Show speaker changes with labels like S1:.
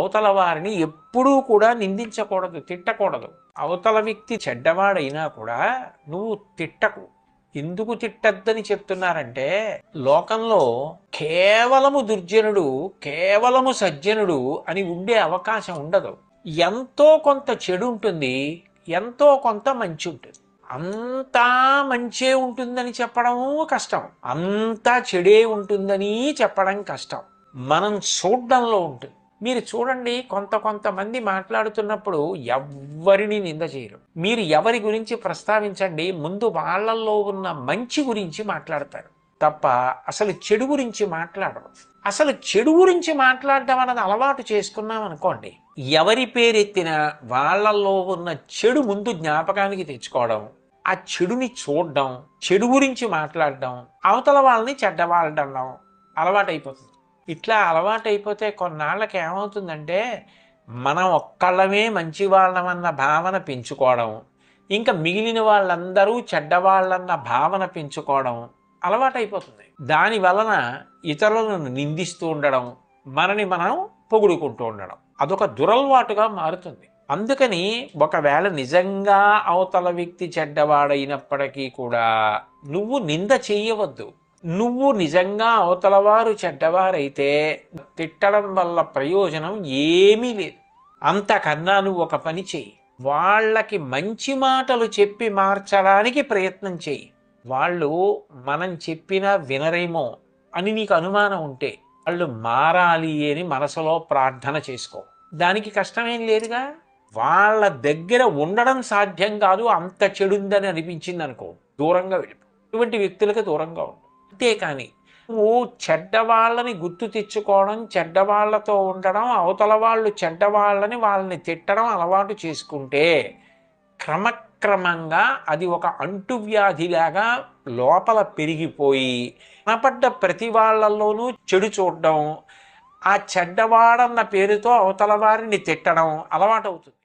S1: అవతల వారిని ఎప్పుడూ కూడా నిందించకూడదు, తిట్టకూడదు. అవతల వ్యక్తి చెడ్డవాడైనా కూడా నువ్వు తిట్టకు. ఎందుకు తిట్టద్దని చెప్తున్నారంటే, లోకంలో కేవలము దుర్జనుడు, కేవలము సజ్జనుడు అని ఉండే అవకాశం ఉండదు. ఎంతో కొంత చెడు ఉంటుంది, ఎంతో కొంత మంచి ఉంటుంది. అంతా మంచే ఉంటుందని చెప్పడము కష్టం, అంతా చెడే ఉంటుందని చెప్పడం కష్టం. మనం చూడడంలో ఉంటుంది. మీరు చూడండి, కొంతమంది మాట్లాడుతున్నప్పుడు ఎవ్వరిని నింద చేయరు. మీరు ఎవరి గురించి ప్రస్తావించండి, ముందు వాళ్ళల్లో ఉన్న మంచి గురించి మాట్లాడతారు తప్ప అసలు చెడు గురించి మాట్లాడరు. అసలు చెడు గురించి మాట్లాడడం అన్నది అలవాటు చేసుకున్నాం అనుకోండి, ఎవరి పేరెత్తినా వాళ్ళల్లో ఉన్న చెడు ముందు జ్ఞాపకానికి తెచ్చుకోవడం, ఆ చెడుని చూడడం, చెడు గురించి మాట్లాడడం, అవతల వాళ్ళని చెడ్డవాళ్ళడం అలవాటైపోతుంది. ఇట్లా అలవాటైపోతే కొన్నాళ్ళకి ఏమవుతుందంటే, మనం ఒక్కళ్ళమే మంచి వాళ్ళమన్న భావన పెంచుకోవడం, ఇంకా మిగిలిన వాళ్ళందరూ చెడ్డవాళ్ళన్న భావన పెంచుకోవడం అలవాటైపోతుంది. దాని వలన ఇతరులను నిందిస్తూ ఉండడం, మనని మనం పొగుడుకుంటూ ఉండడం అదొక దురలవాటుగా మారుతుంది. అందుకని ఒకవేళ నిజంగా అవతల వ్యక్తి చెడ్డవాడైనప్పటికీ కూడా నువ్వు నింద చెయ్యవద్దు. నువ్వు నిజంగా అవతలవారు చెడ్డవారైతే తిట్టడం వల్ల ప్రయోజనం ఏమీ లేదు. అంతకన్నా నువ్వు ఒక పని చెయ్యి, వాళ్ళకి మంచి మాటలు చెప్పి మార్చడానికి ప్రయత్నం చెయ్యి. వాళ్ళు మనం చెప్పినా వినరేమో అని నీకు అనుమానం ఉంటే వాళ్ళు మారాలి అని మనసులో ప్రార్థన చేసుకో. దానికి కష్టమేం లేదుగా. వాళ్ళ దగ్గర ఉండడం సాధ్యం కాదు, అంత చెడుందని అనిపించింది అనుకో, దూరంగా వెళ్ళిపో. ఇటువంటి వ్యక్తులకు దూరంగా ఉండు. అంతేకాని నువ్వు చెడ్డవాళ్ళని గుర్తు తెచ్చుకోవడం, చెడ్డవాళ్లతో ఉండడం, అవతల వాళ్ళు చెడ్డవాళ్ళని వాళ్ళని తిట్టడం అలవాటు చేసుకుంటే క్రమక్రమంగా అది ఒక అంటువ్యాధిలాగా లోపల పెరిగిపోయి కనపడ్డ ప్రతి వాళ్ళల్లోనూ చెడు చూడడం, ఆ చెడ్డవాడన్న పేరుతో అవతల వారిని తిట్టడం అలవాటు అవుతుంది.